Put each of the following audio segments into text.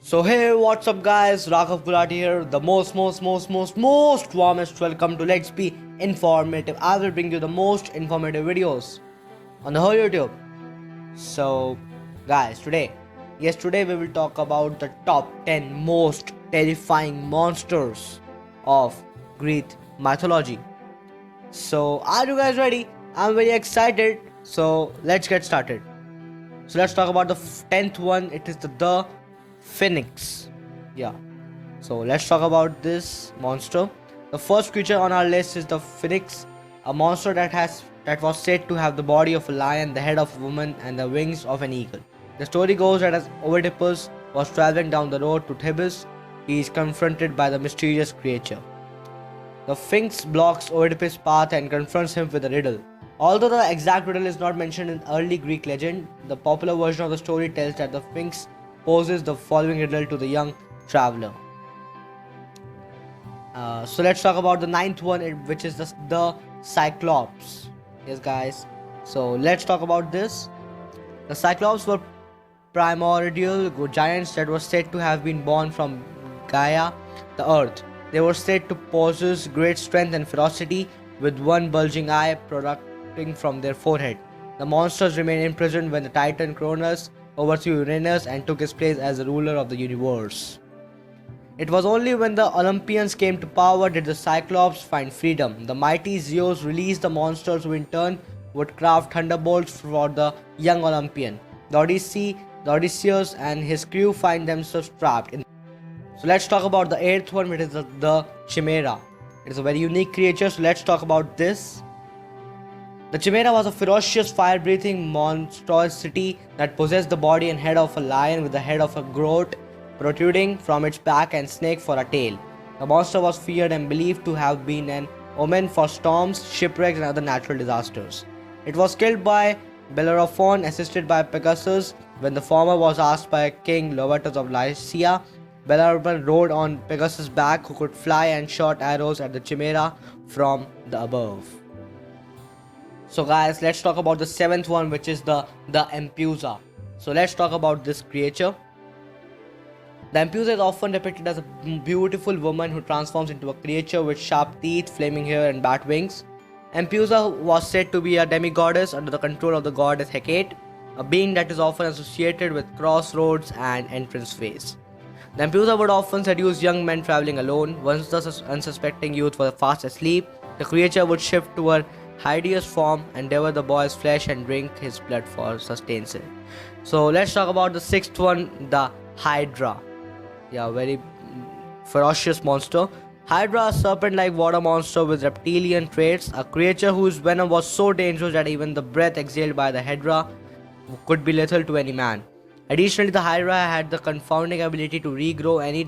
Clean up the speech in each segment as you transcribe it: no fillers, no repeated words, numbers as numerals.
So hey, what's up guys, Raghav Gulati here, the most warmest welcome to Let's Be Informative. I will bring you the most informative videos on the whole YouTube. So guys, today we will talk about the top 10 most terrifying monsters of Greek mythology. So are you guys ready? I'm very excited, so let's get started. So let's talk about the 10th one. It is the Phoenix. Yeah. So let's talk about this monster. The first creature on our list is the Phoenix, a monster that was said to have the body of a lion, the head of a woman, and the wings of an eagle. The story goes that as Oedipus was traveling down the road to Thebes, he is confronted by the mysterious creature. The Sphinx blocks Oedipus' path and confronts him with a riddle. Although the exact riddle is not mentioned in early Greek legend, the popular version of the story tells that the Sphinx poses the following riddle to the young traveler. So let's talk about the ninth one, which is the Cyclops. Yes, guys. So let's talk about this. The Cyclops were primordial giants that were said to have been born from Gaia, the earth. They were said to possess great strength and ferocity, with one bulging eye protruding from their forehead. The monsters remained imprisoned when the Titan Cronus overthrew Uranus and took his place as the ruler of the universe. It was only when the Olympians came to power did the Cyclops find freedom. The mighty Zeus released the monsters who in turn would craft thunderbolts for the young Olympian. The Odysseus and his crew find themselves trapped in. So let's talk about the 8th one, which is the Chimera. It is a very unique creature, so let's talk about this. The Chimera was a ferocious, fire-breathing monstrosity that possessed the body and head of a lion with the head of a goat protruding from its back and snake for a tail. The monster was feared and believed to have been an omen for storms, shipwrecks and other natural disasters. It was killed by Bellerophon, assisted by Pegasus. When the former was asked by King Lovatus of Lycia, Bellerophon rode on Pegasus' back, who could fly and shot arrows at the Chimera from the above. So guys, let's talk about the 7th one, which is the Impusa. So let's talk about this creature. The Impusa is often depicted as a beautiful woman who transforms into a creature with sharp teeth, flaming hair and bat wings. Impusa was said to be a demigoddess under the control of the goddess Hecate, a being that is often associated with crossroads and entranceways. The Impusa would often seduce young men traveling alone. Once the unsuspecting youth were fast asleep, the creature would shift to her hideous form and devour the boy's flesh and drink his blood for sustenance. So let's talk about the 6th one, the Hydra. Yeah, very ferocious monster. Hydra, a serpent-like water monster with reptilian traits, a creature whose venom was so dangerous that even the breath exhaled by the Hydra could be lethal to any man. Additionally, the Hydra had the confounding ability to regrow any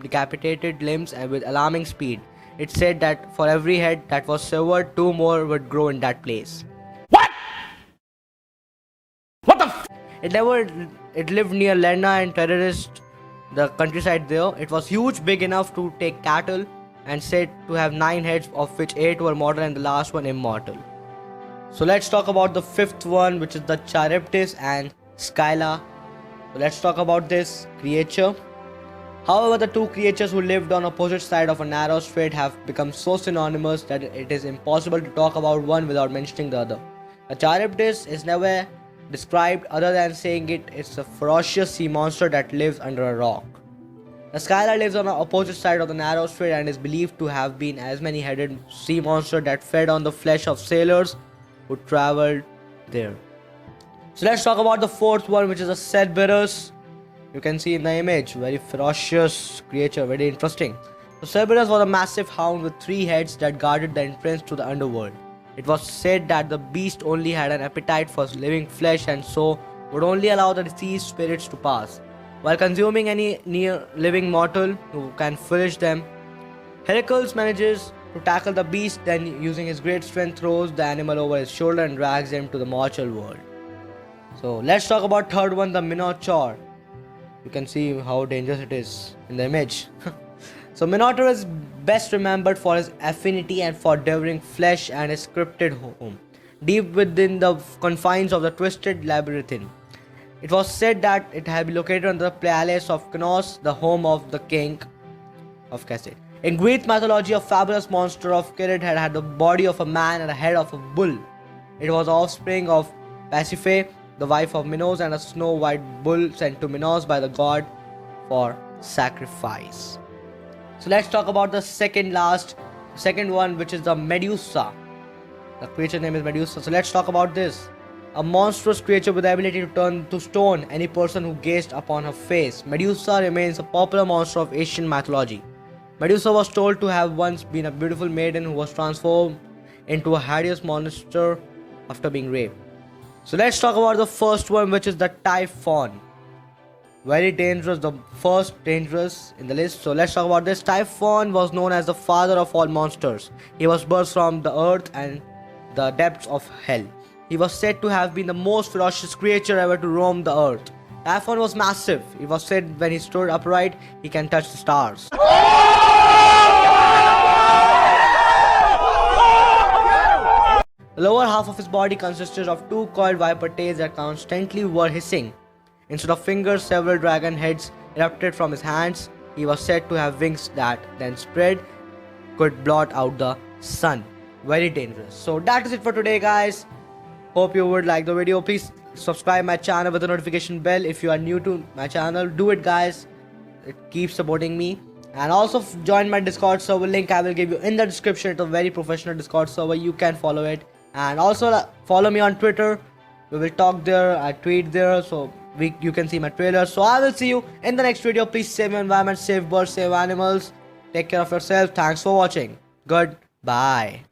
decapitated limbs and with alarming speed. It said that for every head that was severed, 2 more would grow in that place. What? What the f? It lived near Lerna and terrorized the countryside there. It was huge, big enough to take cattle, and said to have 9 heads, of which 8 were mortal and the last one immortal. So let's talk about the 5th one, which is the Chariptis and Scylla. So let's talk about this creature. However, the two creatures who lived on opposite sides of a narrow strait have become so synonymous that it is impossible to talk about one without mentioning the other. A Charybdis is never described other than saying it's a ferocious sea monster that lives under a rock. The Scylla lives on the opposite side of the narrow strait and is believed to have been as many-headed sea monster that fed on the flesh of sailors who traveled there. So let's talk about the 4th one, which is a Cerberus. You can see in the image, very ferocious creature, very interesting. So Cerberus was a massive hound with 3 heads that guarded the entrance to the underworld. It was said that the beast only had an appetite for living flesh and so would only allow the deceased spirits to pass, while consuming any near living mortal who can finish them. Heracles manages to tackle the beast, then using his great strength throws the animal over his shoulder and drags him to the mortal world. So let's talk about 3rd one, the Minotaur. You can see how dangerous it is in the image. So Minotaur is best remembered for his affinity and for devouring flesh and his cryptid home, deep within the confines of the twisted labyrinth. It was said that it had been located on the palace of Knos, the home of the king of Kasset. In Greek mythology, a fabulous monster of Kirid had the body of a man and a head of a bull. It was offspring of Pasiphae, the wife of Minos, and a snow-white bull sent to Minos by the god for sacrifice. So let's talk about the second one, which is the Medusa. The creature name is Medusa. So let's talk about this. A monstrous creature with the ability to turn to stone any person who gazed upon her face. Medusa remains a popular monster of Asian mythology. Medusa was told to have once been a beautiful maiden who was transformed into a hideous monster after being raped. So let's talk about the first one, which is the Typhon. Very dangerous, the first dangerous in the list. So let's talk about this. Typhon was known as the father of all monsters. He was birthed from the earth and the depths of hell. He was said to have been the most ferocious creature ever to roam the earth. Typhon was massive. It was said when he stood upright, he can touch the stars. The lower half of his body consisted of two coiled viper tails that constantly were hissing. Instead of fingers, several dragon heads erupted from his hands. He was said to have wings that, then spread, could blot out the sun. Very dangerous. So that is it for today, guys. Hope you would like the video. Please subscribe my channel with the notification bell. If you are new to my channel, do it, guys. It keeps supporting me. And also join my Discord server. Link I will give you in the description. It's a very professional Discord server. You can follow it. And also follow me on Twitter. We will talk there. I tweet there. So you can see my trailers. So I will see you in the next video. Please save your environment, save birds, save animals. Take care of yourself. Thanks for watching. Goodbye.